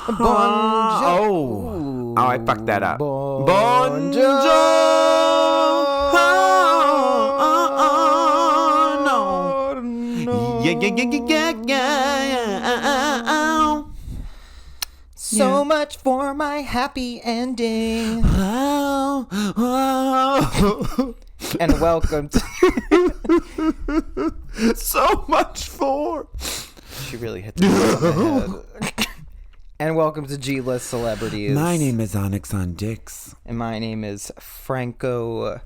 Oh, I fucked that up. Yeah. So much for my happy ending. And welcome to... So much for... She really hit the nail on the head. And welcome to G-List Celebrities. My name is Onyx Dix. And my name is Franco.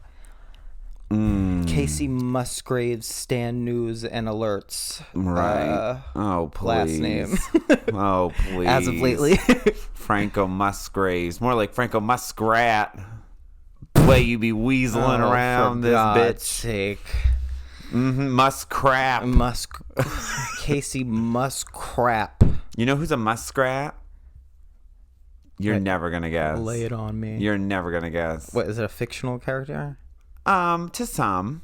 Casey Musgraves, Stan News and Alerts. Right. Oh, please. Last name. Oh, please. As of lately. Franco Musgraves. More like Franco Muskrat. Way you be weaseling around this God's bitch. Sake. Muskrat. Casey Muskrap. You know who's a muskrat? You're never going to guess. Lay it on me. You're never going to guess. What, is it a fictional character? To some.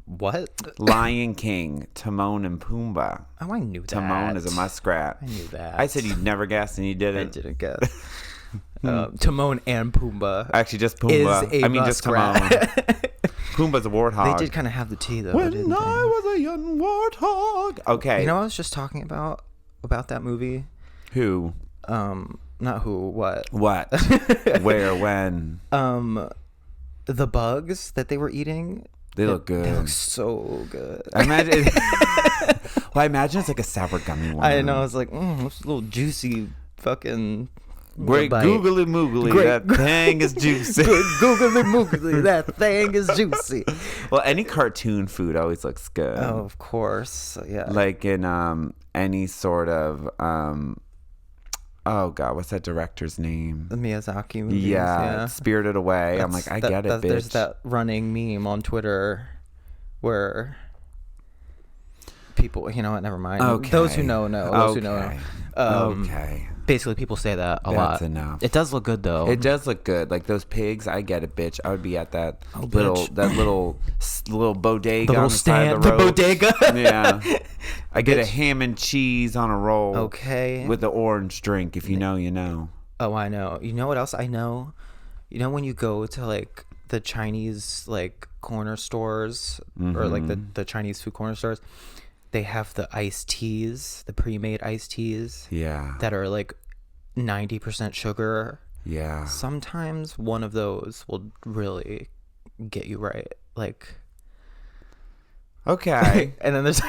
What? Lion King, Timon and Pumbaa. Oh, I knew that. Timon is a muskrat. I knew that. I said you'd never guess, and you didn't. I didn't guess. Timon and Pumbaa. Actually, just Pumbaa. Is a muskrat. Just Timon. Pumbaa's a warthog. They did kind of have the T, though, When didn't I they? was a young warthog. Okay. You know what I was just talking about that movie? Who? Not who, what? What? Where? When? The bugs that they were eating. They look good. They look so good. I imagine. Well, I imagine it's like a sour gummy one. I know. It's like, it's a little juicy fucking. Great bite. googly moogly. That thing is juicy. Googly moogly. That thing is juicy. Well, any cartoon food always looks good. Oh, of course. Yeah. Like in any sort of oh god, what's that director's name? The Miyazaki movies. Yeah. Spirited Away. I'm like, I get it, bitch. There's that running meme on Twitter where people, you know what? Never mind. Okay. Those who know. Those who know. Okay. Basically, people say that a lot. That's enough. It does look good, though. It does look good. Like those pigs, I get it, bitch. I would be at that bitch. little bodega, The little on the side stand, of the the road. bodega. Yeah, I get a ham and cheese on a roll. Okay. With the orange drink. If you know, you know. Oh, I know. You know what else I know? You know when you go to like the Chinese like corner stores or like the Chinese food corner stores, they have the iced teas, the pre-made iced teas. Yeah. That are like 90% sugar. Yeah. Sometimes one of those will really get you right. Like, okay. and then there's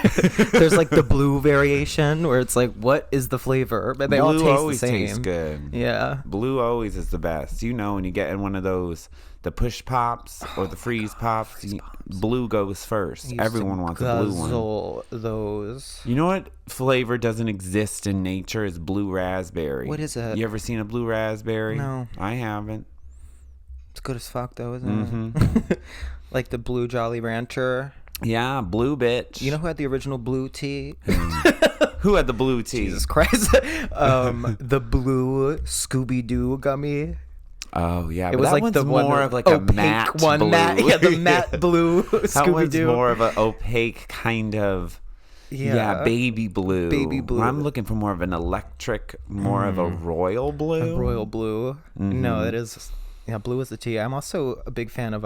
like the blue variation where it's like, what is the flavor? But they all taste always the same. tastes good. Yeah. Blue always is the best. You know, when you get in one of those, the push pops or the freeze pops, blue goes first. Everyone wants a blue one. Guzzle those. You know what flavor doesn't exist in nature is blue raspberry. What is it? You ever seen a blue raspberry? No. I haven't. It's good as fuck though, isn't it? Like the blue Jolly Rancher. Yeah, blue bitch. You know who had the original blue tea? Who had the blue tea? Jesus Christ. The blue Scooby-Doo gummy. Oh yeah, It but was that like one's the more of like a matte one, blue. the matte blue That one's Scooby-Doo. more of an opaque kind of. Yeah, baby blue. Baby blue. I'm looking for more of an electric, more of a royal blue. A royal blue. No, it is. Yeah, blue is the tea. I'm also a big fan of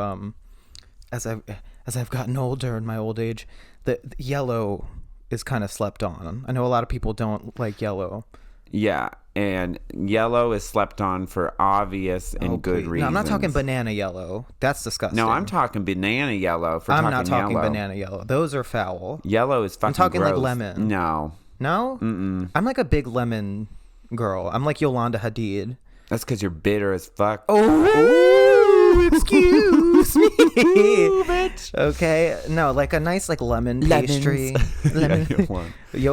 as I've gotten older in my old age, the yellow is kind of slept on. I know a lot of people don't like yellow. Yeah, and yellow is slept on for obvious and good reasons. No, I'm not talking banana yellow. That's disgusting. No, I'm talking banana yellow. I'm not talking banana yellow. Those are foul. Yellow is fucking I'm talking gross. like lemon. No. No? Mm-mm. I'm like a big lemon girl. I'm like Yolanda Hadid. That's because you're bitter as fuck. Oh, excuse me. Ooh, bitch. Okay. No, like a nice like lemon pastry. Lemon.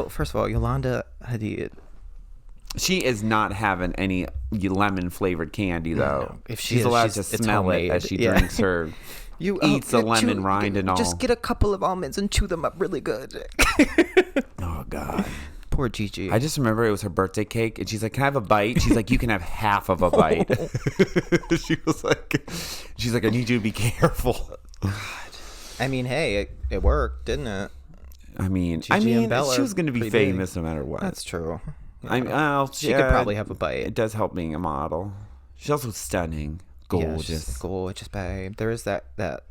First of all, Yolanda Hadid. She is not having any lemon flavored candy though. No. If she's allowed to smell it as she drinks her. Eats the lemon rind and all. Just get a couple of almonds and chew them up really good. Oh God. Poor Gigi. I just remember it was her birthday cake, and she's like, "Can I have a bite?" She's like, "You can have half of a bite." she's like, "I need you to be careful." God. I mean, hey, it worked, didn't it? I mean, Gigi and Bella she was going to be pretty famous big. no matter what. That's true. She could probably have a bite. It does help being a model. She's also stunning, gorgeous, yeah, gorgeous babe. There is that the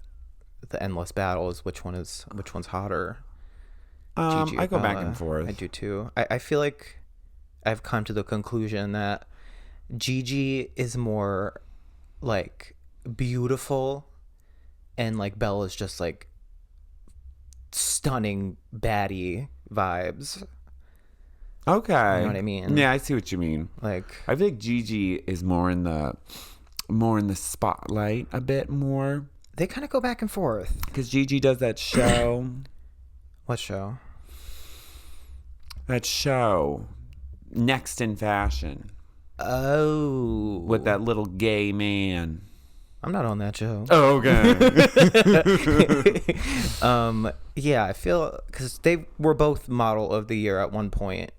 endless battle is which one's hotter. Gigi I go Bella. back and forth. I do too. I feel like I've come to the conclusion that Gigi is more like beautiful, and like Bella's just like stunning baddie vibes. Okay. You know what I mean? Yeah, I see what you mean. Like, I feel like Gigi is more in the spotlight a bit more. they kind of go back and forth. Because Gigi does that show. What show? That show. Next in Fashion. Oh. With that little gay man. I'm not on that show. Oh, okay. Yeah, I feel because they were both model of the year at one point.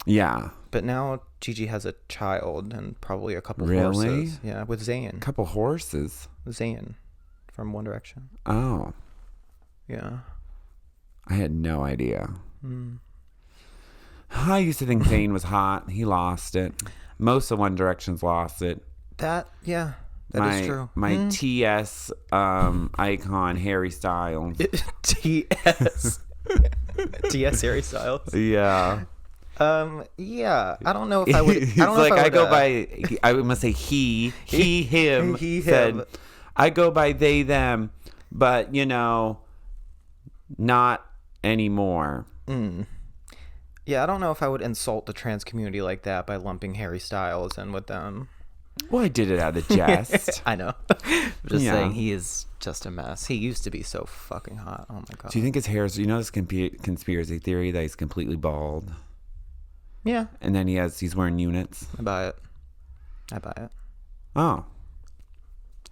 Yeah. But now Gigi has a child and probably a couple Really? horses. Yeah, with Zayn. Couple horses. Zayn from One Direction. Oh. Yeah. I had no idea. I used to think Zayn was hot. He lost it. Most of One Direction's lost it. That is true. My TS icon, Harry Styles. TS. TS Harry Styles. Yeah. Yeah. I don't know if I would. I don't know like if I I would, go by. I must say him. He, said, him. I go by they them, but not anymore. Yeah, I don't know if I would insult the trans community like that by lumping Harry Styles in with them. Well, I did it out of jest. I know. I'm just Yeah. saying he is just a mess. He used to be so fucking hot. Oh my god. Do you think his hair is? This conspiracy theory that he's completely bald, Yeah, and then he's wearing units. I buy it. Oh,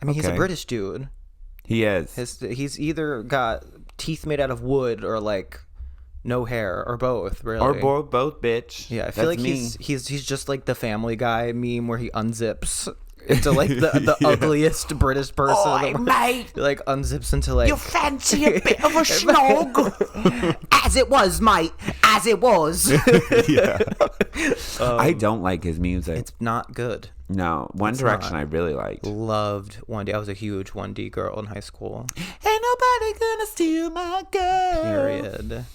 I mean, he's a Okay. British dude. he is. He's either got teeth made out of wood or like no hair or both. Really, Or both, bitch. Yeah, I feel That's like me. he's just like the Family Guy meme where he unzips into like the ugliest British person. Oi, mate. He, like unzips into like You fancy a bit of a snog? as it was, mate. As it was. Yeah. I don't like his music. It's not good. No, One Direction not. I really liked. Loved 1D. I was a huge 1D girl in high school. Ain't nobody gonna steal my girl. Period.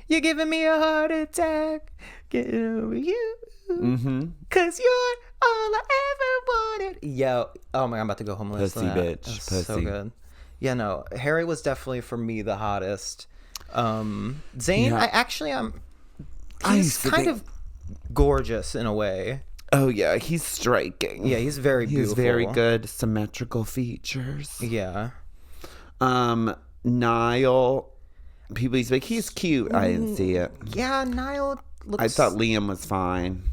You're giving me a heart attack. Getting over you. Mm-hmm. Cause you're all I ever wanted. Yo. Oh my God, I'm about to go home and listen Pussy to that. bitch. That was Pussy. So good. Yeah, no. Harry was definitely for me the hottest. Zayn, Yeah. I he's used to kind think- of gorgeous in a way. Oh yeah, he's striking. Yeah, he's very beautiful. He's very good. Symmetrical features. Yeah. Niall. People used to be like, he's cute. I didn't see it. Yeah, Niall looks... I thought Liam was fine.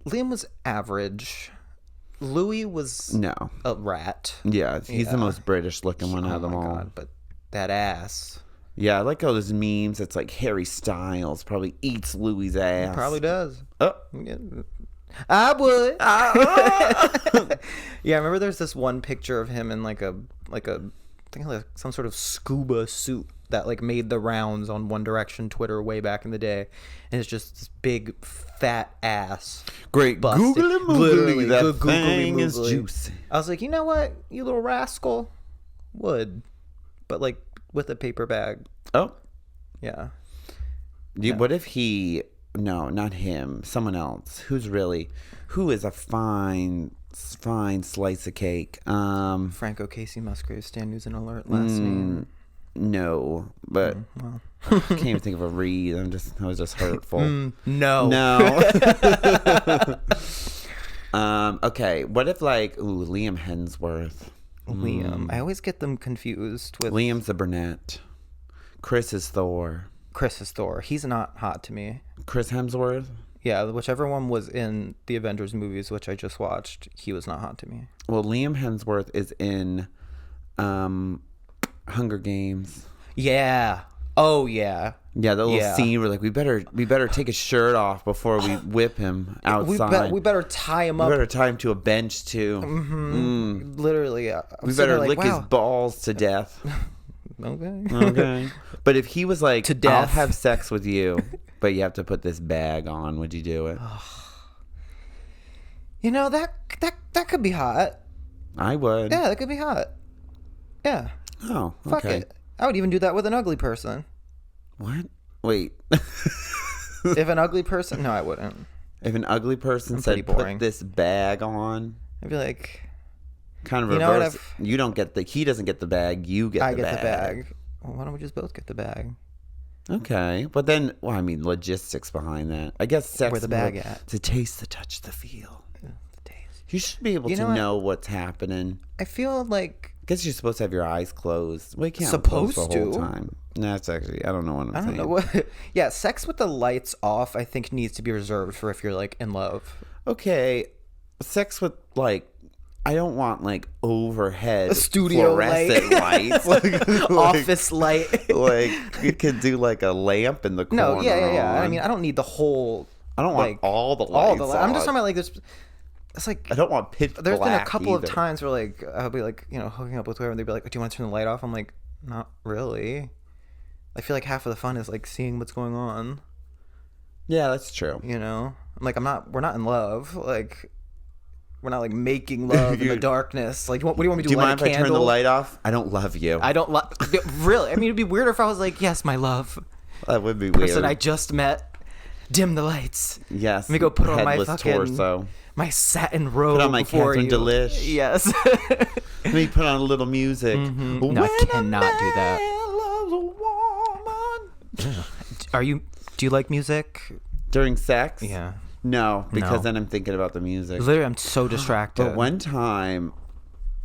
Liam was average. Louis was No. a rat. Yeah, he's the Yeah. most British looking one out Oh of them my all. God, but that ass. Yeah, I like all those memes. It's like Harry Styles probably eats Louis' ass. Probably does. Oh. Yeah. I would. Yeah, I remember there's this one picture of him in like a I think like some sort of scuba suit that like made the rounds on One Direction Twitter way back in the day, and it's just this big fat ass. Great. Busted. Googly Literally, Moogly. That good googly thing is moogly. juicy. I was like, you know what, you little rascal, would, but like with a paper bag. Oh. Yeah. What if he... No, not him. Someone else. Who is a fine slice of cake? Franco Casey Musgrave, Stan News and Alert last name. No, but Well. I can't even think of a read. I was just hurtful. No. No. Okay. What if Liam Hemsworth? Liam. I always get them confused with Liam's the brunette. Chris is Thor. Chris is Thor. He's not hot to me. Chris Hemsworth? Yeah, whichever one was in the Avengers movies, which I just watched, he was not hot to me. Well, Liam Hemsworth is in Hunger Games. Yeah. Oh yeah. Yeah, the little Yeah. scene where we better take his shirt off before we whip him outside. We better tie him We up. better tie him to a bench too. Literally. We better lick his balls to death. Okay. But if he was like, To death. I'll have sex with you, but you have to put this bag on, would you do it? You know, that could be hot. I would. Yeah, that could be hot. Yeah. Oh, okay. Fuck it. I would even do that with an ugly person. What? Wait. If an ugly person... No, I wouldn't. If an ugly person said, put this bag on... I'd be like... Kind of reverse. You don't get he doesn't get the bag, you get the bag. I get the bag. Well, why don't we just both get the bag? Okay. But then, well, I mean, logistics behind that. I guess sex... Where the bag at? To taste, the touch, the feel. The taste. You should be able to know what's happening. I feel like... I guess you're supposed to have your eyes closed. Well, you can't supposed close the whole time. No, that's actually... I don't know what I'm saying. I don't know what... Yeah, sex with the lights off, I think, needs to be reserved for if you're, like, in love. Okay. Sex with, like... I don't want like overhead a studio fluorescent lights, like, office light. Like you could do like a lamp in the corner. No, yeah. I mean, I don't need the whole. I don't want all the lights. I'm just talking about like this. It's like I don't want pitch black. There's been a couple either. of times where like I'll be like hooking up with whoever and they'd be like, "Do you want to turn the light off?" I'm like, "Not really." I feel like half of the fun is like seeing what's going on. Yeah, that's true. You know, I'm like we're not in love. Like. We're not like making love in the darkness. Like, what do you want me to do? Do you mind if I turn the light off? I don't love you. I don't love. Really? I mean, it'd be weirder if I was like, "Yes, my love." That would be weird. Person I just met. Dim the lights. Yes. Let me go put on my fucking torso. My satin robe. Put on my Catherine Delish. Yes. Let me put on a little music. Mm-hmm. No, I cannot do that. Do you like music during sex? Yeah. No, because then I'm thinking about the music. Literally, I'm so distracted. But one time,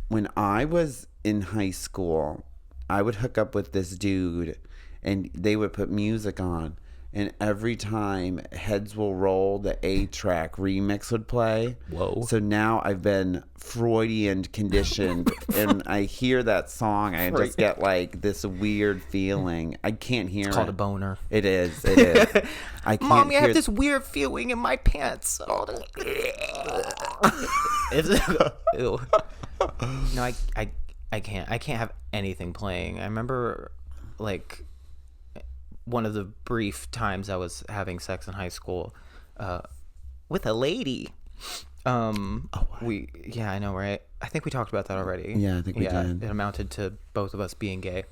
when I was in high school, I would hook up with this dude, and they would put music on. And every time Heads Will Roll, the A-Track remix would play. Whoa. So now I've been Freudian conditioned. And I hear that song, I just get like this weird feeling. I can't hear it. It's called a boner. It is. I can't Mommy, I have this weird feeling in my pants. Ew. No, I can't have anything playing. I remember like... one of the brief times I was having sex in high school with a lady. I know, right? I think we talked about that already. Yeah, I think we did. It amounted to both of us being gay.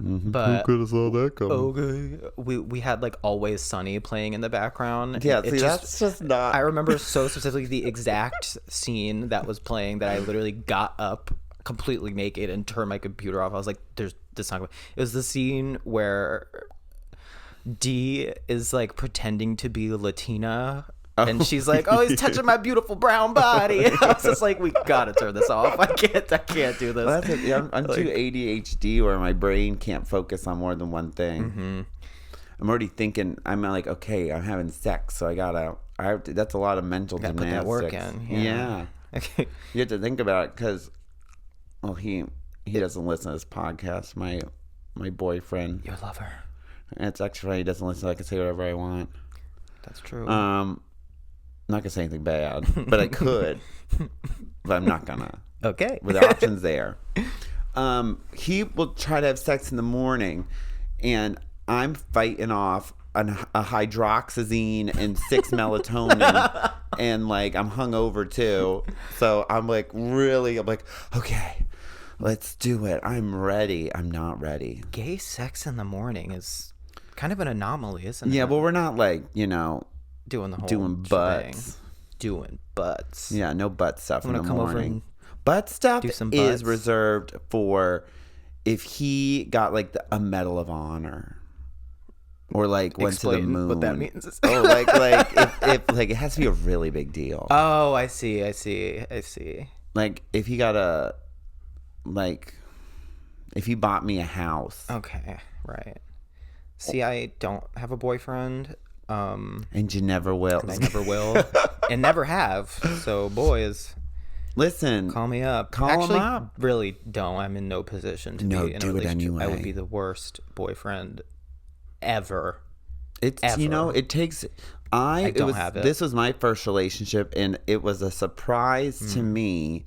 Mm-hmm. But who could have saw that coming? Okay. We had like Always Sunny playing in the background. Yeah, that's just not... I remember so specifically the exact scene that was playing that I literally got up completely naked and turned my computer off. I was like, "There's this song." It was the scene where D is like pretending to be Latina and she's like, "Oh, he's touching my beautiful brown body." And I was just like, "We gotta turn this off. I can't do this." Well, I'm too ADHD where my brain can't focus on more than one thing. Mm-hmm. I'm already thinking. I'm like, okay, I'm having sex, so that's a lot of mental gymnastics. Put that work in. Yeah. Okay. You have to think about it because, well, he doesn't listen to this podcast. My boyfriend. Your lover. It's actually funny. He doesn't listen. So I can say whatever I want. That's true. I'm not gonna say anything bad, but I could. But I'm not gonna. Okay. With the options there. He will try to have sex in the morning, and I'm fighting off a hydroxyzine and 6 melatonin, and like I'm hungover too. So I'm like, okay, let's do it. I'm ready. I'm not ready. Gay sex in the morning is kind of an anomaly, isn't it? Yeah, but we're not like, doing the whole doing butts. Doing butts. Yeah, no butt stuff in the come morning. Over and butt stuff do some is butts. reserved for if he got like a Medal of Honor. Or like went to the moon. What that means. Oh, like if like it has to be a really big deal. Oh, I see. Like if he got if he bought me a house. Okay, right. See, I don't have a boyfriend. And you never will. And I never will. And never have. So boys, listen. Call me up. Call Actually, him up. Really don't. I'm in no position to be in a do it relationship. anyway. I would be the worst boyfriend ever. It's ever. It takes have it. This was my first relationship, and it was a surprise to me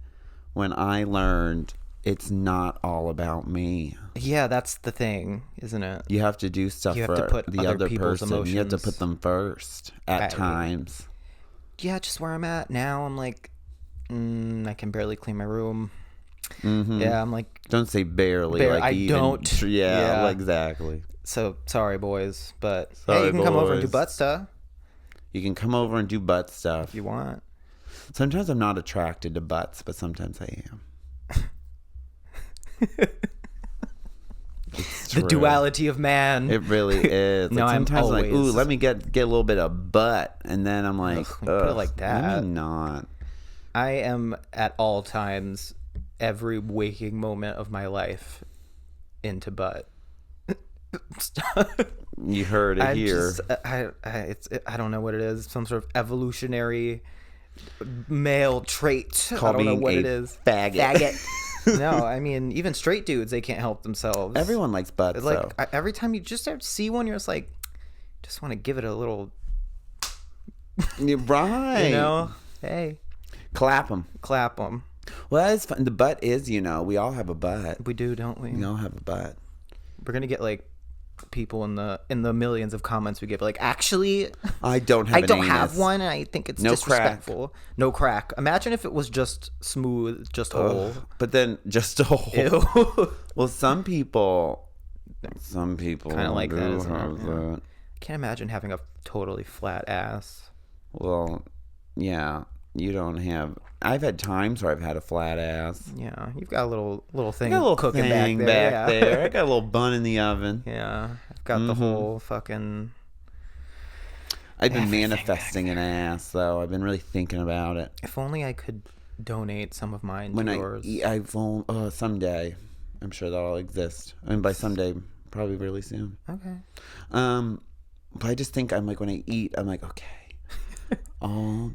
when I learned it's not all about me. Yeah, that's the thing, isn't it? You have to do stuff You have for to put the other other people's person. You have to emotions put them first at times. Yeah, just where I'm at now, I'm like, I can barely clean my room. Mm-hmm. Yeah, I'm like, don't say barely. Like I even, don't. Yeah, exactly. So sorry, boys, but Sorry, hey, you can come over and do boys. butt stuff You can come over and do butt stuff if you want. Sometimes I'm not attracted to butts, but sometimes I am. It's The true. duality of man. It really is. No, Like sometimes I'm like, always... ooh, let me get a little bit of butt, and then I'm like, Ugh, put it like that. Let me not. I am at all times, every waking moment of my life, into butt. You heard it here. I don't know what it is. Some sort of evolutionary male trait. Call I don't know being what a it is. faggot. No, I mean, even straight dudes, they can't help themselves. Everyone likes butts. Like every time you just see one, you're just like, just want to give it a little. You're right. You know, hey, clap them. Well, that is fun. The butt is, we all have a butt. We do, don't we? We all have a butt. We're gonna get like people in the millions of comments we get, like, actually, I don't have one, and I think it's no disrespectful. Crack. No crack. Imagine if it was just smooth, just whole. But then just a hole. Ew. Well, some people kind of like that, isn't it? that. I can't imagine having a totally flat ass. Well, yeah, you don't have. I've had times where I've had a flat ass. Yeah, you've got a little thing I got a little cooking thing back there. I got a little bun in the oven. Yeah, I've got the whole fucking. I've been manifesting an ass, though. I've been really thinking about it. If only I could donate some of mine to yours. Someday, I'm sure that'll exist. And by someday, probably really soon. Okay. But I just think I'm like, when I eat, I'm like, okay. all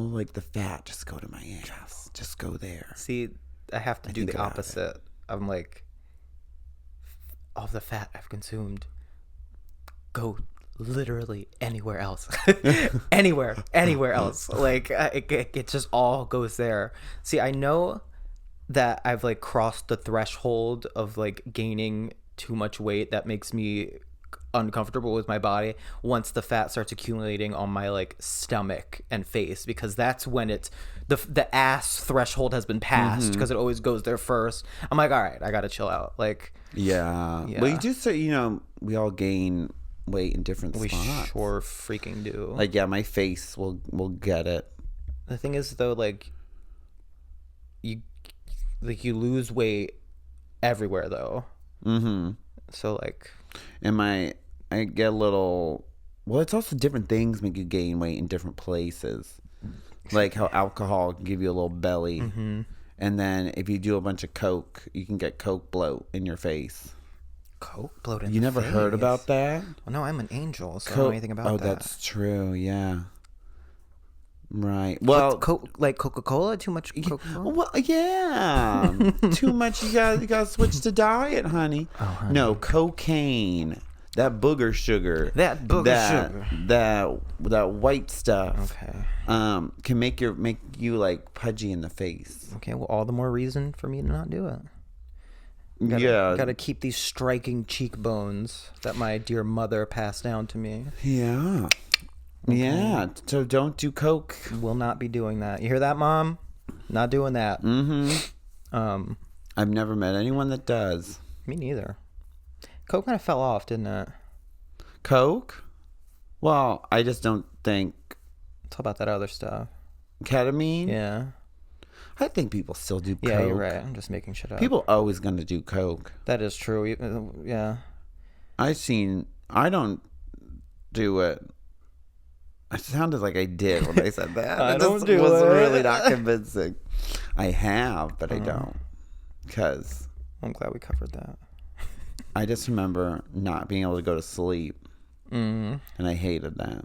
like the fat just go to my ass. Just go there. See, I have to do the opposite. I'm like, all the fat I've consumed, go literally anywhere else. anywhere else. Like, it just all goes there. See, I know that I've like crossed the threshold of like gaining too much weight that makes me uncomfortable with my body once the fat starts accumulating on my like stomach and face, because that's when it's the ass threshold has been passed, because it always goes there first. I'm like, all right, I gotta chill out. Like, yeah. Well, you do say, we all gain weight in different spots. We sure freaking do. Like, yeah, my face will get it. The thing is, though, like you lose weight everywhere, though. So like, and I get a little. Well, it's also different things make you gain weight in different places. Like how alcohol can give you a little belly. And then if you do a bunch of coke, you can get coke bloat in your face. Coke bloat in You the never face? heard about that? Well, no, I'm an angel, so I don't know anything about that. Oh, that's true. Yeah. Right. Well, like Coca-Cola, too much Coca-Cola. Well, yeah. Too much. You gotta switch to diet, honey. Oh, honey. No, cocaine. That booger sugar. That sugar. That white stuff. Okay. Can make you like pudgy in the face. Okay. Well, all the more reason for me to not do it. Gotta keep these striking cheekbones that my dear mother passed down to me. Yeah. Okay. Yeah. So don't do coke. Will not be doing that. You hear that, Mom? Not doing that. I've never met anyone that does. Me neither. Coke kind of fell off, didn't it? Coke? Well, I just don't think. It's all about that other stuff. Ketamine? Yeah. I think people still do coke. Yeah, you're right. I'm just making shit up. People always gonna do coke. That is true. Yeah. I don't do it. I sounded like I did when I said that. I It don't just do was it. really not convincing. I have, but I don't. Because I'm glad we covered that. I just remember not being able to go to sleep. And I hated that.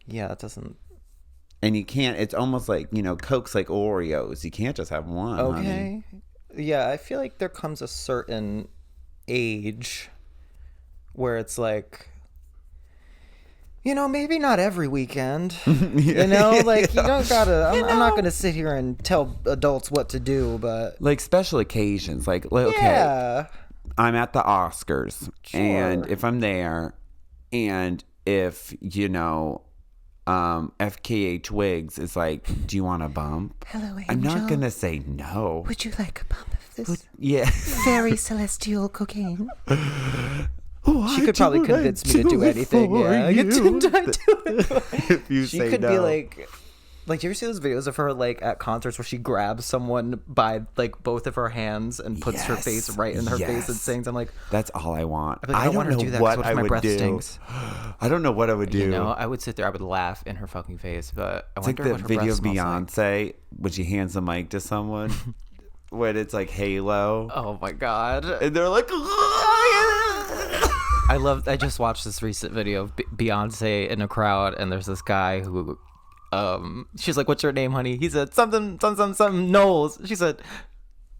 Yeah, that doesn't... And you can't... It's almost like, Coke's like Oreos. You can't just have one, Okay. honey. Yeah, I feel like there comes a certain age where it's like... maybe not every weekend. You don't gotta. I'm not gonna sit here and tell adults what to do, but like special occasions, okay. Yeah. I'm at the Oscars, Sure. and if I'm there, and if FKA Twigs is like, do you want a bump? Hello, Angel. I'm not gonna say no. Would you like a bump of this Yeah. very celestial cocaine? Oh, She could probably convince me to do anything. Yeah, didn't I do it? If you She say could no. be like, you ever see those videos of her like at concerts where she grabs someone by like both of her hands and puts her face right in her face and sings? I'm like, that's all I want. I don't want to do that. What if my breath stinks? I don't know what I would do. I would sit there. I would laugh in her fucking face. But I it's like wonder the what her video breath of smells Beyonce when she hands the mic to someone, when it's like Halo. Oh my god! And they're like, I just watched this recent video of Beyonce in a crowd, and there's this guy who, she's like, "What's your name, honey?" He said, something, Knowles. She said,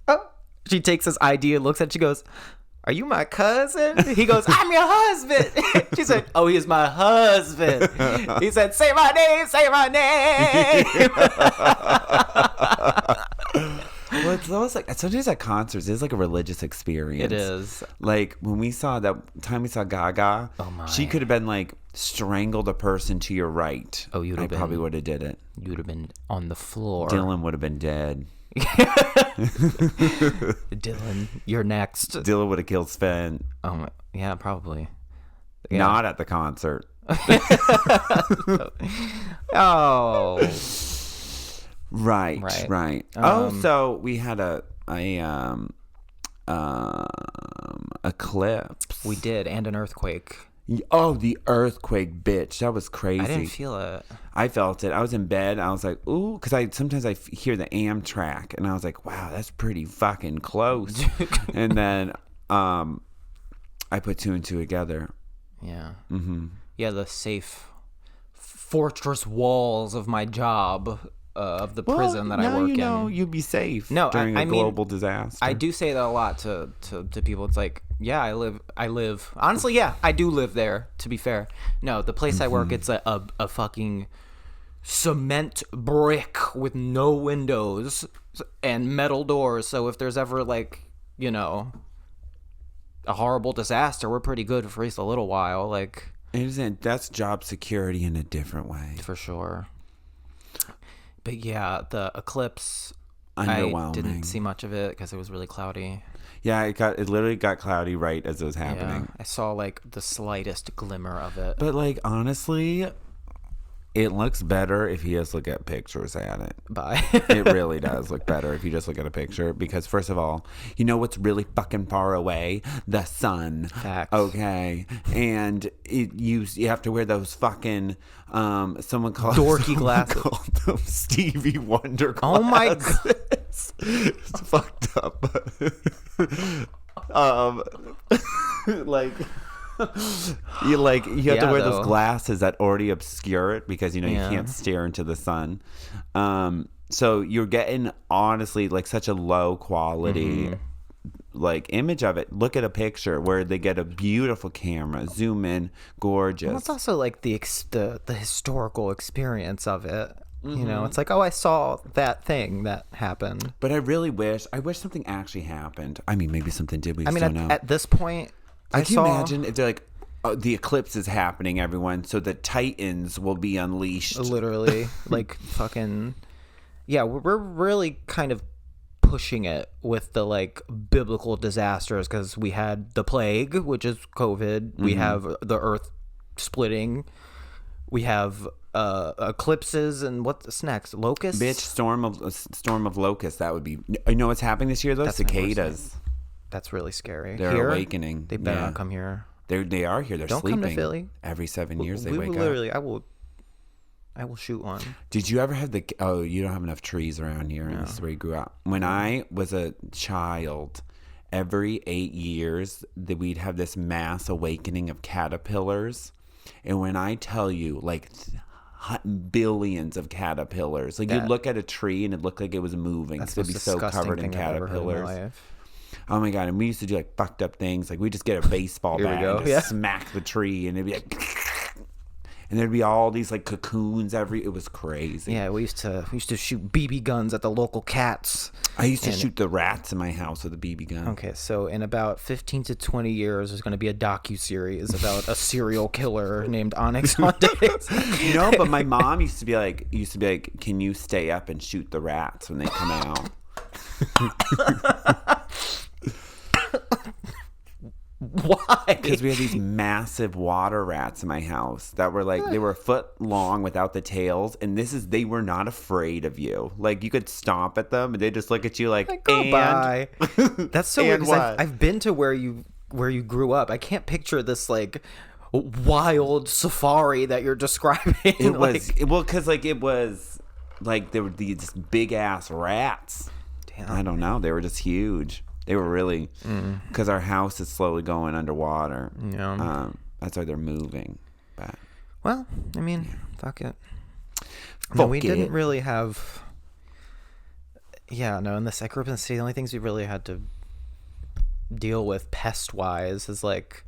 "Oh." She takes his ID and looks at it. She goes, "Are you my cousin?" He goes, "I'm your husband." She said, "Oh, he's my husband." He said, "Say my name, say my name." Well, it's almost like sometimes at concerts, it's like a religious experience. It is. Like when we saw Gaga, Oh my. she could have been like strangled a person to your right. Oh, you'd have been. Probably would have did it. You would have been on the floor. Dylan would have been dead. Dylan, you're next. Dylan would have killed Sven. Oh my, yeah, probably. Yeah. Not at the concert. Oh. Right. So we had a eclipse. We did, and an earthquake. Oh, the earthquake, bitch! That was crazy. I didn't feel it. I felt it. I was in bed. I was like, ooh, because sometimes I hear the Amtrak, and I was like, wow, that's pretty fucking close. And then I put two and two together. Yeah. Mm-hmm. Yeah, the safe fortress walls of my job. Of the prison that I work in. You'd be safe during a global disaster. I do say that a lot to people. It's like, yeah, I live. Honestly, yeah, I do live there, to be fair. No, the place I work, it's a fucking cement brick with no windows and metal doors. So if there's ever like, a horrible disaster, we're pretty good for at least a little while. Like, that's job security in a different way. For sure. But yeah, the eclipse, underwhelming. I didn't see much of it because it was really cloudy. Yeah, it literally got cloudy right as it was happening. Yeah, I saw like the slightest glimmer of it. But like honestly, it looks better if you just look at pictures at it. Bye. It really does look better if you just look at a picture because first of all, you know what's really fucking far away? The sun. Facts. Okay. And you have to wear those fucking someone called dorky glasses. Called them Stevie Wonder glasses. Oh my god. It's fucked up. Like you have to wear those glasses that already obscure it because you can't stare into the sun. So you're getting honestly like such a low quality like image of it. Look at a picture where they get a beautiful camera, zoom in, gorgeous. Well, it's also like the historical experience of it. It's like, oh, I saw that thing that happened. But I wish something actually happened. I mean, maybe something did. We just don't know. At this point, can you imagine if they're like, oh, the eclipse is happening, everyone, so the Titans will be unleashed. Literally, like fucking, yeah. We're really kind of pushing it with the like biblical disasters because we had the plague, which is COVID. We have the earth splitting. We have eclipses and what's next? Locusts? Bitch, storm of locusts. That would be. You know what's happening this year though? Cicadas. That's really scary. They're here, awakening. They better not come here. They are here. They're Don't sleeping. come to Philly. Every 7 years they wake literally, up. I will shoot one. Did you ever have you don't have enough trees around here. No. This is where you grew up. When I was a child, every 8 years we'd have this mass awakening of caterpillars. And when I tell you, like billions of caterpillars, like you'd look at a tree and it looked like it was moving. That's it'd be so covered in caterpillars. Oh my god! And we used to do like fucked up things. Like we just get a baseball bat and just smack the tree, and it'd be like. and there'd be all these like cocoons it was crazy. Yeah, we used to shoot BB guns at the local cats. I used to shoot the rats in my house with a BB gun. Okay, so in about 15 to 20 years, there's going to be a docuseries about a serial killer named Onyx Franco. No, but my mom used to be like, can you stay up and shoot the rats when they come out? Why? Because we had these massive water rats in my house that were like, they were a foot long without the tails, and they were not afraid of you. Like, you could stomp at them and they just look at you like, Go bye. That's so weird, And because I've been to where you grew up. I can't picture this like wild safari that you're describing. It was there were these big ass rats. Damn. I don't know. They were just huge. They were really, because our house is slowly going underwater. Yeah. That's why they're moving. But Well, I mean, fuck it. No, we didn't really have. Yeah, no. In this, I grew up in the city. The only things we really had to deal with pest-wise is like.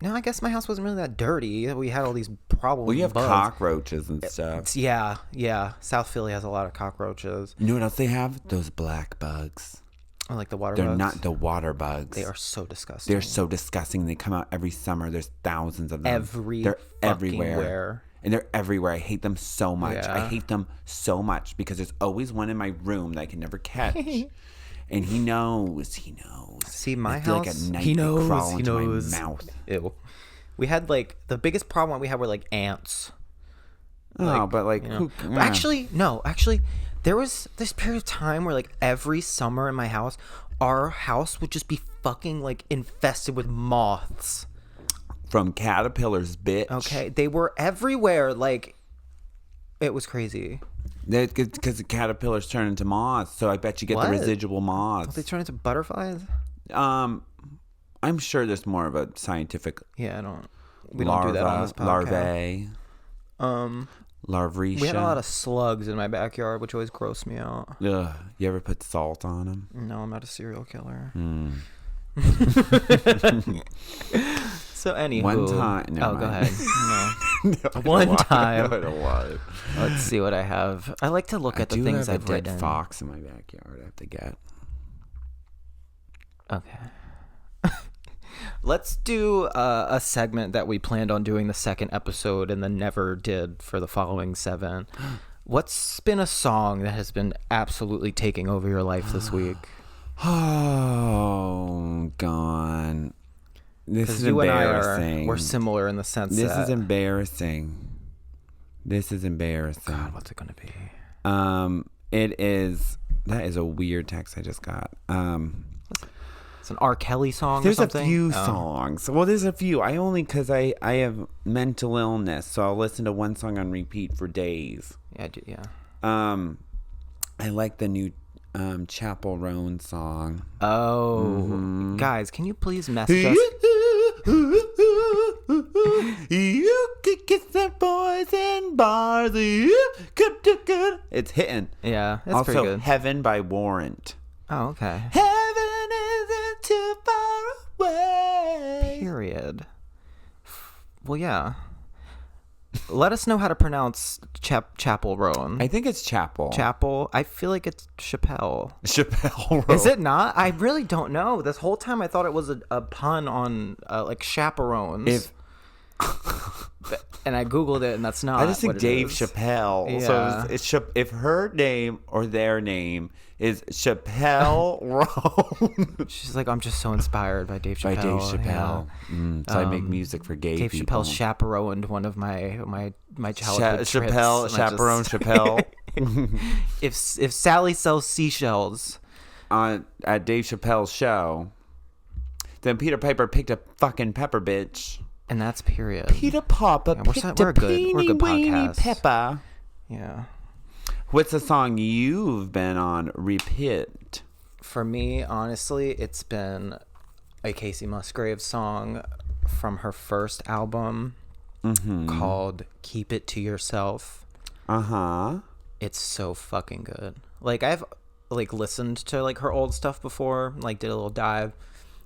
No, I guess my house wasn't really that dirty. We had all these problems. Well, you have bugs. cockroaches and stuff. Yeah. South Philly has a lot of cockroaches. You know what else they have? Those black bugs. Oh, like the water They're bugs? not the water bugs. They are so disgusting. They're so disgusting. They come out every summer. There's thousands of them. They're everywhere. where. And they're everywhere. I hate them so much. Yeah. I hate them so much because there's always one in my room that I can never catch. And he knows. See, my I feel house. like at night He they knows. crawl He into knows. my mouth. Ew. We had like the biggest problem we had were like ants. But actually, no. Actually, there was this period of time where like every summer in my house, our house would just be fucking like infested with moths. From caterpillars, bitch. Okay, they were everywhere. Like, it was crazy. Because the caterpillars turn into moths, so I bet you get What? the residual moths. Don't they turn into butterflies? I'm sure there's more of a scientific. Yeah, we don't do that on this podcast. Larvae. Larvae. We had a lot of slugs in my backyard, which always grossed me out. Ugh. You ever put salt on them? No, I'm not a serial killer. So anywho, One time. Go ahead. No. No, One time. I don't want it. Let's see what I have. I like to look at the things I have a red did. fox in my backyard. I have to get. Okay. Let's do a segment that we planned on doing the second episode and then never did for the following 7. What's been a song that has been absolutely taking over your life this week? Oh, gone. This is you embarrassing. And I we're similar in the sense This that is embarrassing. This is embarrassing. God, what's it gonna be? It is. That is a weird text I just got. It's an R. Kelly song. There's or something? a few songs. Well, there's a few. I only because I have mental illness, so I'll listen to one song on repeat for days. Yeah, I do, yeah. I like the new Chapel Roan song. Oh, guys, can you please message us? You could kiss the boys in bars. It's hitting. Yeah, that's Also, pretty good. Heaven by Warrant. Oh, okay. Heaven isn't too far away. Period. Well, yeah. Let us know how to pronounce Chapel Roan. I think it's Chapel. Chapel. I feel like it's Chappelle. Chappelle Roan. Is it not? I really don't know. This whole time I thought it was a pun on like chaperones. And I Googled it, and that's not. I just think what it Dave is. Chappelle. Yeah. So if her name or their name is Chappelle Roan. She's like, I'm just so inspired by Dave Chappelle. By Dave Chappelle. Yeah. So I make music for gay Dave people. Chappelle chaperoned one of my childhood trips. Chappelle, and I Chaperone just- Chappelle. If Sally sells seashells, At Dave Chappelle's show, then Peter Piper picked a fucking pepper bitch. and that's period. Peter Piper picked we're a good. We're a teeny good weeny podcast. pepper. Yeah. What's the song you've been on repeat? For me, honestly, it's been a Casey Musgrave song from her first album called Keep It to Yourself. Uh-huh. It's so fucking good. Like, I've like listened to like her old stuff before, like did a little dive.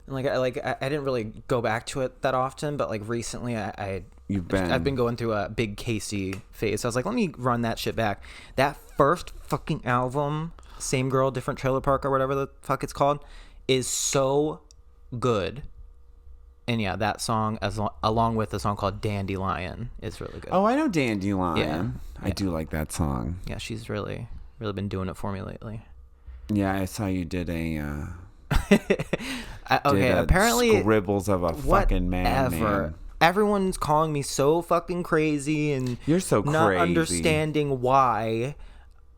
And I didn't really go back to it that often, but like recently I've been going through a big Casey phase. So I was like, let me run that shit back. That first fucking album, Same Girl, Different Trailer Park or whatever the fuck it's called, is so good. And yeah, that song, along with a song called Dandelion, is really good. Oh, I know Dandelion. Yeah. I do like that song. Yeah, she's really been doing it for me lately. Yeah, I saw you did a... apparently... Scribbles of a fucking man. Everyone's calling me so fucking crazy and... You're so not crazy. understanding why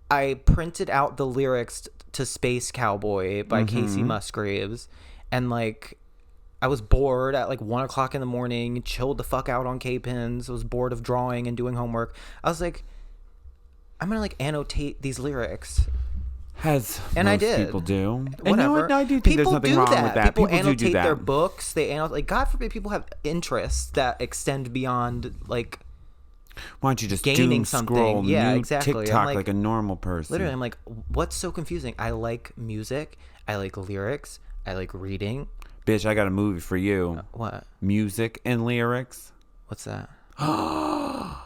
I printed out the lyrics to Space Cowboy by Casey Musgraves, and like... I was bored at like 1 o'clock in the morning, chilled the fuck out on K-Pins. I was bored of drawing and doing homework. I was like, I'm going to like annotate these lyrics. I did. People do. Whatever. And no, I do think people there's nothing do wrong that. with that. People do annotate that. their books. They annotate, like, God forbid people have interests that extend beyond like why don't you just gaining doom something? scroll Yeah, new exactly. TikTok like a normal person? Literally, I'm like, what's so confusing? I like music. I like lyrics. I like reading. Bitch, I got a movie for you. What? Music and lyrics. What's that? Oh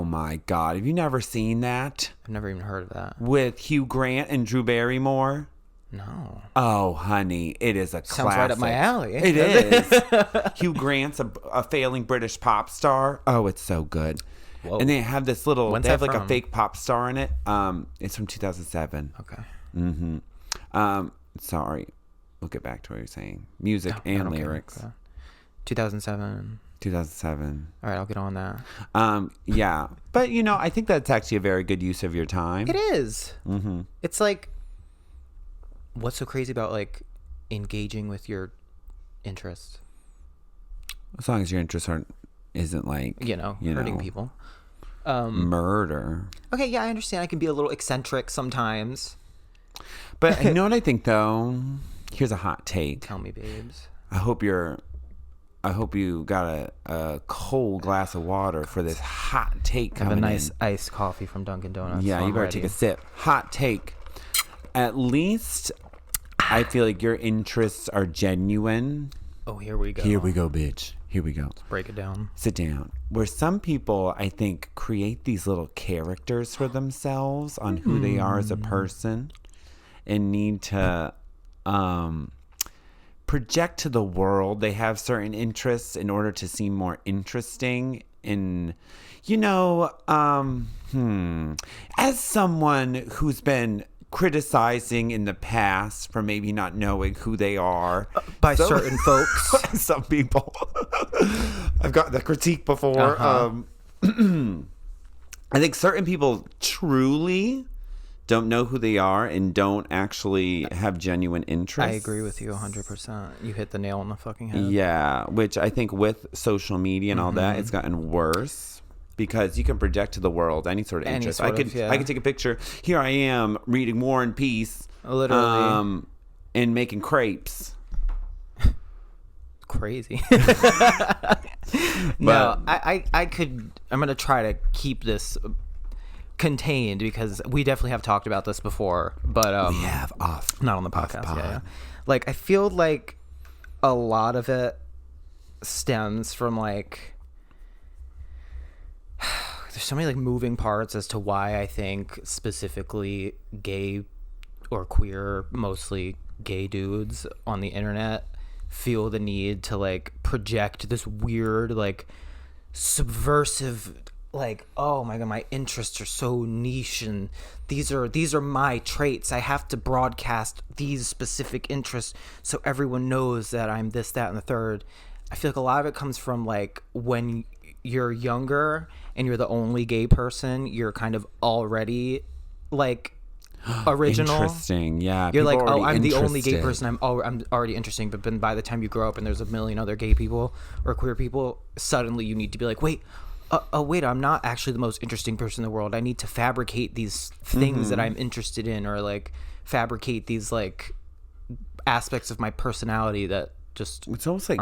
my God. Have you never seen that? I've never even heard of that. With Hugh Grant and Drew Barrymore? No. Oh, honey. It is a classic. Sounds right up my alley. It is. Hugh Grant's a failing British pop star. Oh, it's so good. Whoa. And they have this little... When's they have that like from? a fake pop star in it. It's from 2007. Okay. Sorry. We'll get back to what you're saying. Music and lyrics. Okay. 2007. 2007. All right, I'll get on that. Yeah. But, you know, I think that's actually a very good use of your time. It is. Mm-hmm. It's like, what's so crazy about, like, engaging with your interests? As long as your interests isn't, like... hurting people. Murder. Okay, yeah, I understand. I can be a little eccentric sometimes. But you know what I think, though? Here's a hot take. Tell me, babes. I hope you got a cold glass of water for this hot take coming in. I have a nice iced coffee from Dunkin' Donuts. Yeah, so you better take a sip. Hot take. At least I feel like your interests are genuine. Oh, here we go. Here we go, bitch. Here we go. Let's break it down. Sit down. Where some people, I think, create these little characters for themselves on who they are as a person and need to project to the world. They have certain interests in order to seem more interesting. And, as someone who's been criticizing in the past for maybe not knowing who they are by certain folks, some people, I've got the critique before. I think certain people truly don't know who they are and don't actually have genuine interest. I agree with you 100%. You hit the nail on the fucking head. Yeah, which I think with social media and all that, it's gotten worse because you can project to the world any sort of interest. I could take a picture. Here I am reading War and Peace, literally, and making crepes. Crazy. No, I could. I'm gonna try to keep this contained because we definitely have talked about this before, but we have not on the podcast. Yeah. Like I feel like a lot of it stems from like there's so many like moving parts as to why I think specifically gay or queer, mostly gay dudes on the internet feel the need to like project this weird like subversive like, oh my god, my interests are so niche and these are my traits. I have to broadcast these specific interests so everyone knows that I'm this, that, and the third. I feel like a lot of it comes from like when you're younger and you're the only gay person, you're kind of already like original. Interesting, yeah. You're like, oh, I'm the only gay person. I'm already interesting. But then by the time you grow up and there's a million other gay people or queer people, suddenly you need to be like, wait, I'm not actually the most interesting person in the world. I need to fabricate these things that I'm interested in, or like fabricate these like aspects of my personality that just it's almost like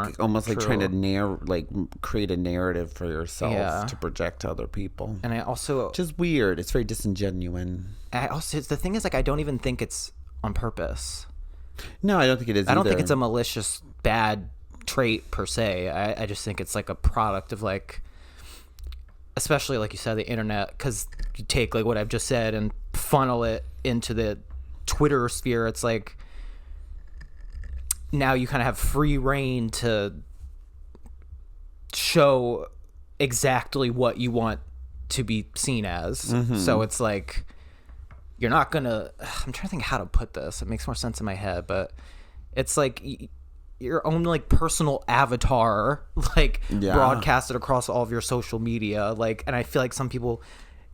trying to create a narrative for yourself to project to other people. And I also just weird. It's very disingenuous. The thing is like I don't even think it's on purpose. No, I don't think it is I don't either. think it's a malicious bad trait per se. I just think it's like a product of like, especially like you said, the internet, because you take like what I've just said and funnel it into the Twitter sphere. It's like now you kind of have free reign to show exactly what you want to be seen as. So it's like you're not gonna, I'm trying to think how to put this. It makes more sense in my head, but it's like your own like personal avatar, like broadcasted across all of your social media. Like, and I feel like some people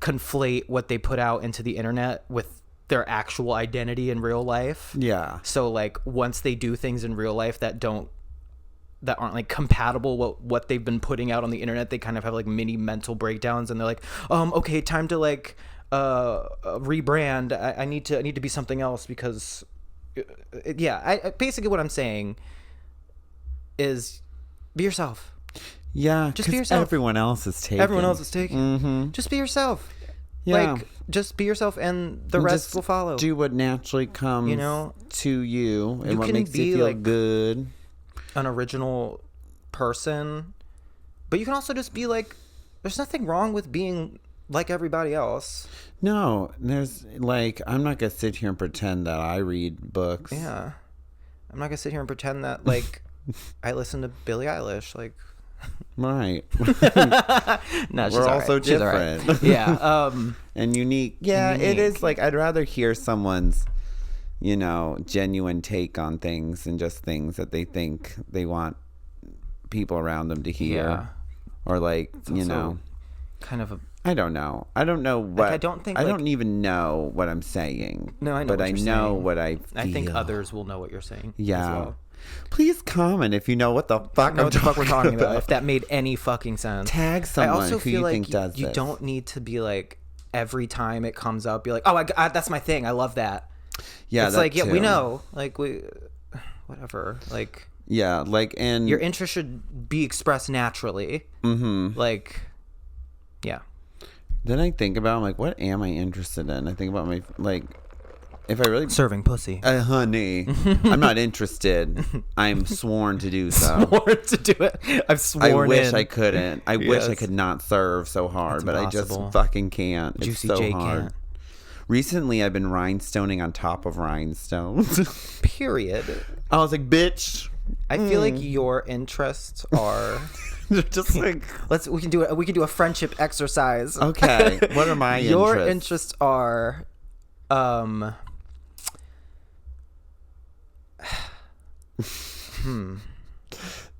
conflate what they put out into the internet with their actual identity in real life. Yeah. So like once they do things in real life that aren't like compatible with what they've been putting out on the internet, they kind of have like mini mental breakdowns, and they're like, okay, time to like rebrand. I need to be something else because I basically what I'm saying is be yourself. Yeah, just be yourself. Everyone else is taking. Just be yourself. Yeah. Like, just be yourself, and the rest will follow. Do what naturally comes, to you, and what makes you feel like good. An original person, but you can also just be like, there's nothing wrong with being like everybody else. No, there's like, I'm not gonna sit here and pretend that I read books. Yeah, I'm not gonna sit here and pretend that like I listen to Billie Eilish. Like, right. No, we're all so different. Right. Yeah, and unique. Yeah, it is like, I'd rather hear someone's genuine take on things and just things that they think they want people around them to hear. Yeah. Or like, kind of a, I don't know what, like, I don't even know what I'm saying. No, I know, but what I you're know saying. what I feel. I think others will know what you're saying. Yeah. As well. Please comment if you know what the fuck we're talking about. If that made any fucking sense. Tag someone I also who feel you like think does you this. don't need to be like, every time it comes up, be like, oh, that's my thing. I love that. Yeah, it's that like, too. yeah, we know. Like, whatever. Like, yeah, like, and your interest should be expressed naturally. Like, yeah. Then I think about, I'm like, what am I interested in? I think about my, like, if I really... Serving pussy. Honey, I'm not interested. I'm sworn to do so. Sworn to do it. I've sworn I wish in. I couldn't. I wish I could not serve so hard, It's but impossible. I just fucking can't. Juicy it's so J hard. can't. Recently, I've been rhinestoning on top of rhinestones. Period. I was like, bitch. I feel like your interests are... They're just like... we can do a friendship exercise. Okay. What are my Your interests? interests are...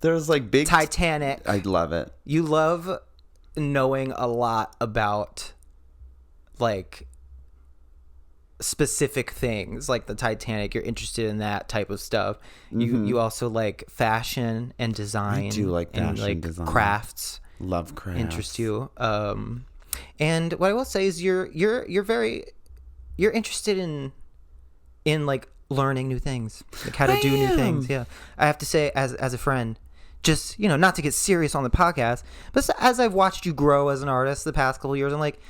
There's like big... Titanic. I love it. You love knowing a lot about like specific things, like the Titanic. You're interested in that type of stuff. You also like fashion and design. I do like fashion and like design. Crafts. Love crafts. Interest you. And what I will say is you're interested in like learning new things, like how to do new things. Yeah, I have to say, as a friend, just not to get serious on the podcast, but as I've watched you grow as an artist the past couple of years, I'm like,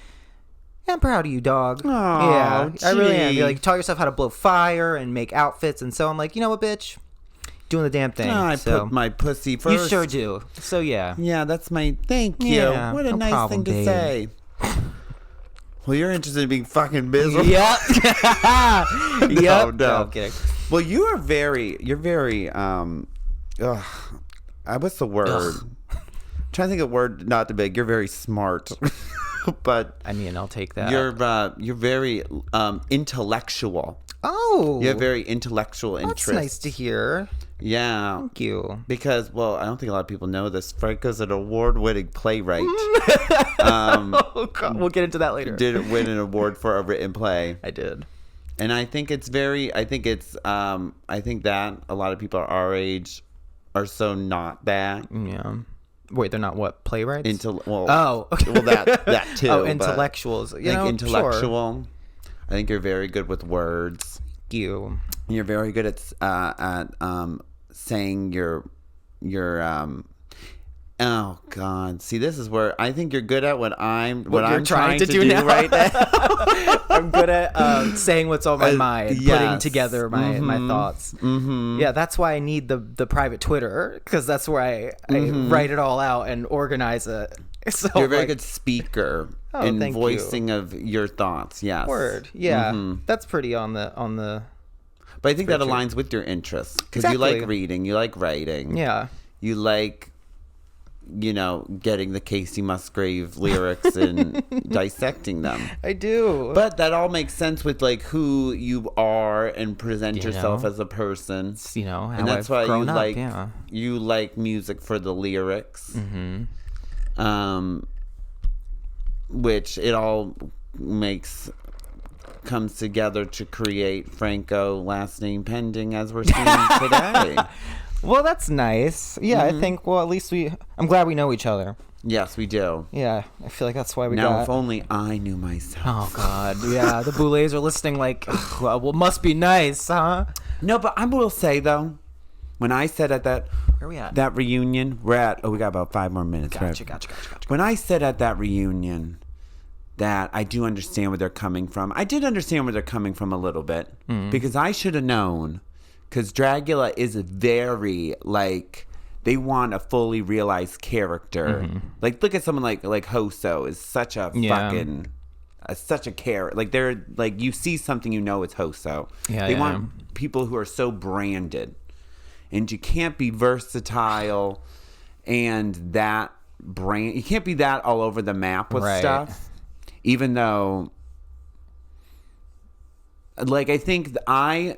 yeah, I'm proud of you, dog. Aw, yeah, I really am. gee. You're like, you taught yourself how to blow fire and make outfits, and so I'm like, you know what, bitch, doing the damn thing. I so, put my pussy first. you sure do. So yeah. Yeah, that's my... Thank you. Yeah, What a no nice problem, thing to babe. say. Well, you're interested in being fucking miserable. Yep. No. I'm kidding. Well, you're very, what's the word? I'm trying to think of a word not too big. You're very smart. But I mean, I'll take that. you're very intellectual. Oh. You have very intellectual interests. That's nice to hear. Yeah. Thank you. Because, well, I don't think a lot of people know this. Franco's an award-winning playwright. Oh, God. We'll get into that later. Did win an award for a written play. I did. And I think I think that a lot of people our age are so not that. Yeah. Wait, they're not what? Playwrights? Well, that too. Oh, but intellectuals. I think intellectual. Sure. I think you're very good with words. Thank you. You're very good at saying your Oh God! See, this is where I think you're good at what I'm you're I'm trying to do now. right now. I'm good at saying what's on my mind, yes. putting together my thoughts. Mm-hmm. Yeah, that's why I need the private Twitter, because that's where I write it all out and organize it. So, You're a very good speaker and thank voicing of your thoughts. Yes. Word. Yeah, that's pretty on the. But I think that aligns with your interests because you Exactly. like reading, you like writing. Yeah. You like, getting the Casey Musgrave lyrics and dissecting them. I do. But that all makes sense with like who you are and present yourself as a person. How And that's I've why grown up, you like music for the lyrics. Mm-hmm. Which it all comes together to create Franco last name pending as we're seeing today. Well, that's nice. Yeah, I think. Well, at least I'm glad we know each other. Yes, we do. Yeah, I feel like that's why we Now, got. if only I knew myself. Oh God, yeah, the Boulets are listening like, well, must be nice, huh? No, but I will say though, when I said at that Where are we at? that reunion, we got about 5 more minutes. Gotcha. When I said at that reunion that I do understand where they're coming from, I did understand where they're coming from a little bit because I should have known. Because Dragula is very, like, they want a fully realized character. Like, look at someone like Hoso is such a fucking, such a character. Like, they're, like, you see something, it's Hoso. They want people who are so branded. And you can't be versatile and that brand. You can't be that all over the map with stuff. Even though... Like, I think I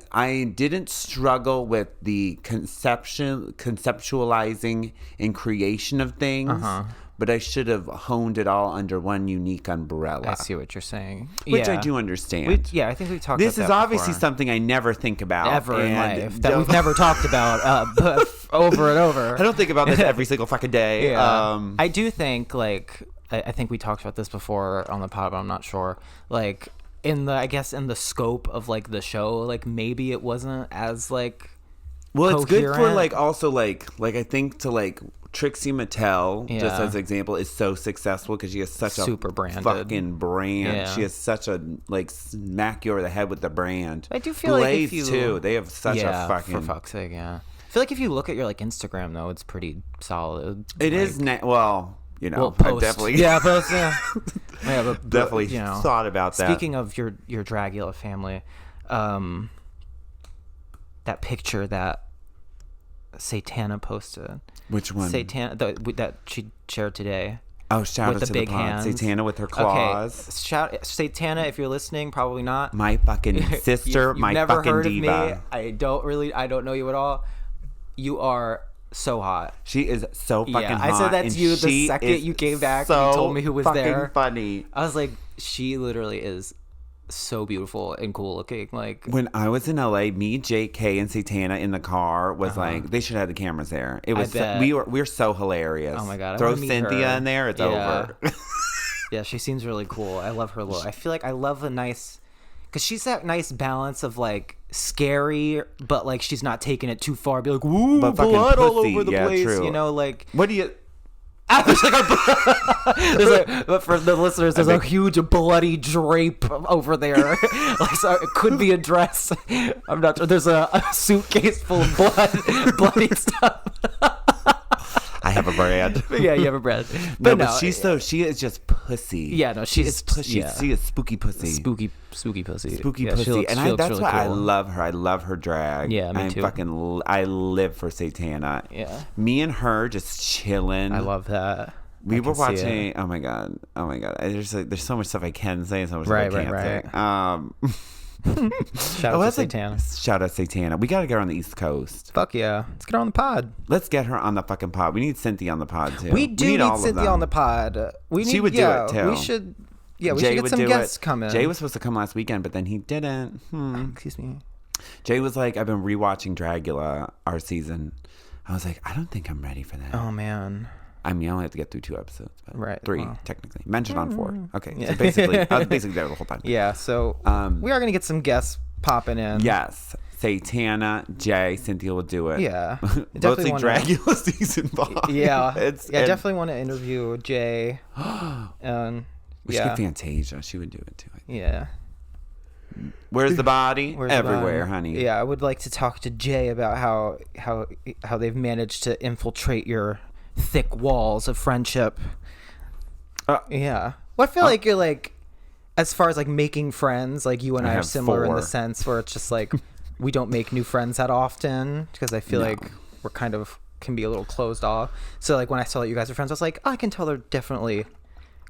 didn't struggle with the conceptualizing and creation of things, but I should have honed it all under one unique umbrella. I see what you're saying. Which I do understand. I think we talked This about is that obviously before. something I never think about. Ever in life. That we've never talked about over and over. I don't think about this every single fucking day. Yeah. I do think, like, I think we talked about this before on the pod, but I'm not sure. Like... in the scope of like the show, like maybe it wasn't as like it's good for coherent. like also like I think to like Trixie Mattel just as an example is so successful because she has such super a branded fucking brand. Yeah. She has such a like smack you over the head with the brand. I do feel like if you too, they have such a fucking for fuck's sake, yeah. I feel like if you look at your like Instagram though, it's pretty solid. It like, is I post. definitely post, yeah. Yeah, but, definitely thought about that. Speaking of your Dragula family, that picture that Satana posted. Which one? Satana that she shared today. Oh, shout with out to big the pod. hands. Satana with her claws. Okay, shout Satana if you're listening. Probably not. My fucking sister. You've my never fucking heard diva. Of me. I don't know you at all. You are so hot. She is so fucking hot. I said that and to you the she second you came back so and you told me who was fucking there. Funny. I was like, she literally is so beautiful and cool looking. Like when I was in LA, me, JK, and Satana in the car was like they should have the cameras there. It was we're so hilarious. Oh my God, I throw wanna meet Cynthia her. in there, it's over. Yeah, she seems really cool. I love her look. I feel like I love a nice, because she's that nice balance of like scary, but like she's not taking it too far. Be like, woo, But fucking blood all pussy. over the Yeah, place. true. You know, like What do you? but for the listeners, there's a huge bloody drape over there. Like, so it could be a dress. I'm not sure. There's a suitcase full of bloody stuff. I have a brand. Yeah, you have a brand. But she is just pussy. Yeah, no, she's pussy. yeah. She is spooky pussy. Spooky pussy. Spooky Yeah, pussy. that's That's really why I cool. love her. I love her drag. Yeah, me too. I live for Satana. Yeah. Me and her just chilling. I love that. We were can see watching. it. Oh my god. There's so much stuff I can say, and so much stuff Right, I can't right. say. Shout out to Satana. Shout out Satana. We got to get her on the East Coast. Fuck yeah. Let's get her on the pod. Let's get her on the fucking pod. We need Cynthia on the pod too. We do need all of Cynthia them. on the pod. She would do it, too. We should. Yeah, we Jay should get would some do guests it. coming. Jay was supposed to come last weekend, but then he didn't. Excuse me. Jay was like, I've been rewatching Dragula, our season. I was like, I don't think I'm ready for that. Oh man. I mean, I only have to get through 2 episodes, but Right, 3 well. technically. Mentioned on 4. Okay, Yeah. so basically, I was basically there the whole time. Yeah. So we are gonna get some guests popping in. Yes. Satana, Jay, Cynthia will do it. Yeah. Mostly Dracula season 5. Yeah. Definitely want to interview Jay. And we should get Fantasia. She would do it too. Yeah. Where's the body? Where's Everywhere, the body? honey. Yeah, I would like to talk to Jay about how they've managed to infiltrate your thick walls of friendship. Yeah. Well, I feel like you're like, as far as like making friends, like you and I are similar 4. In the sense where it's just like we don't make new friends that often because I feel like we're kind of can be a little closed off. So like when I saw that you guys are friends, I was like, I can tell they're definitely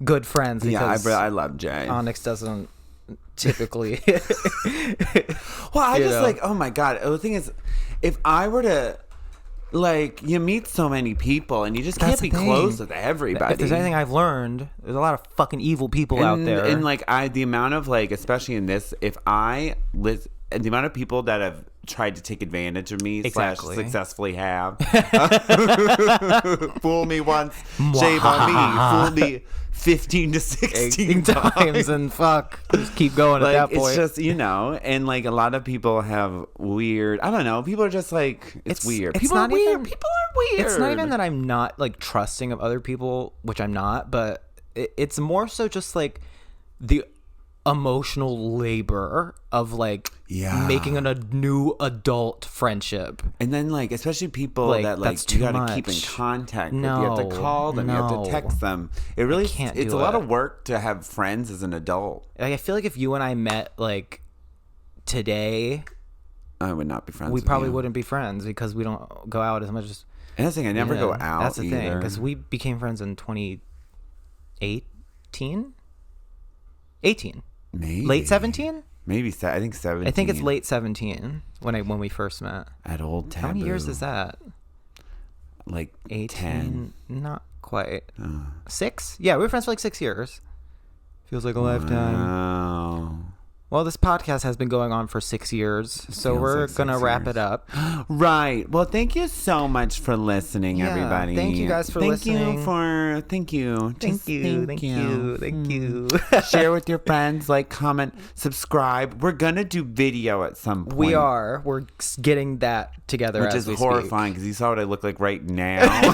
good friends. Because I love Jay. Onyx doesn't typically. Well, I just like, oh my God. The thing is, if I were to, like, you meet so many people and you just can't be close with everybody. If there's anything I've learned, there's a lot of fucking evil people out there. And like, the amount of like, especially in this, the amount of people that have tried to take advantage of me / successfully have. Fool me once, shame on me. Fool me 15 to 16 times and fuck, just keep going like, at that point. It's just, and like a lot of people have weird, I don't know, people are just like, it's weird. People are weird. People are weird. It's not even that I'm not like trusting of other people, which I'm not, but it's more so just like the emotional labor of like making a new adult friendship, and then like especially people that like you gotta keep in contact with. You have to call them, you have to text them. It really it's a lot of work to have friends as an adult. Like, I feel like if you and I met like today, I would not be friends. We probably wouldn't be friends because we don't go out as much as. And that's the thing, I never go out. That's the either. Thing, because we became friends in 2018. Maybe late 17. Maybe I think 17. I think it's late 17 when we first met. At Old Taboo. How many years is that? Like 18? 10. Not quite. 6? Yeah, we were friends for like 6 years. Feels like a lifetime. Wow. Well, this podcast has been going on for 6 years, so we're going to wrap it up. Right. Well, thank you so much for listening, everybody. Thank you guys for listening. Thank you. Thank you. Share with your friends, like, comment, subscribe. We're going to do video at some point. We are. We're getting that together Which as we is horrifying because you saw what I look like right now.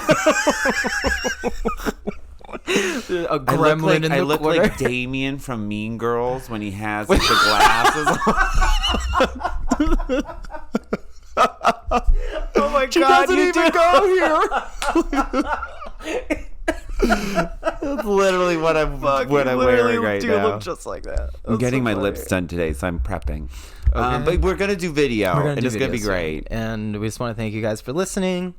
A gremlin in the corner. I look like Damien from Mean Girls when he has like, the glasses on. Oh my she God! Doesn't even go here. That's literally what I'm wearing right now. Look just like that. I'm getting my lips done today, so I'm prepping. Okay. But we're gonna do video, and it's gonna be great. And we just want to thank you guys for listening.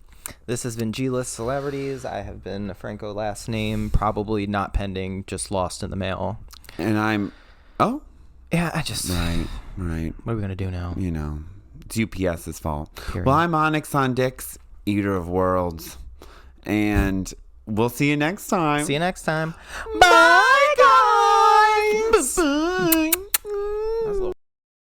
This has been G-List Celebrities. I have been a Franco last name, probably not pending, just lost in the mail. And I'm... Oh? Yeah, I just... Right. What are we going to do now? It's UPS's fault. Period. Well, I'm Onyx on Dix, Eater of Worlds. And we'll see you next time. See you next time. Bye, guys!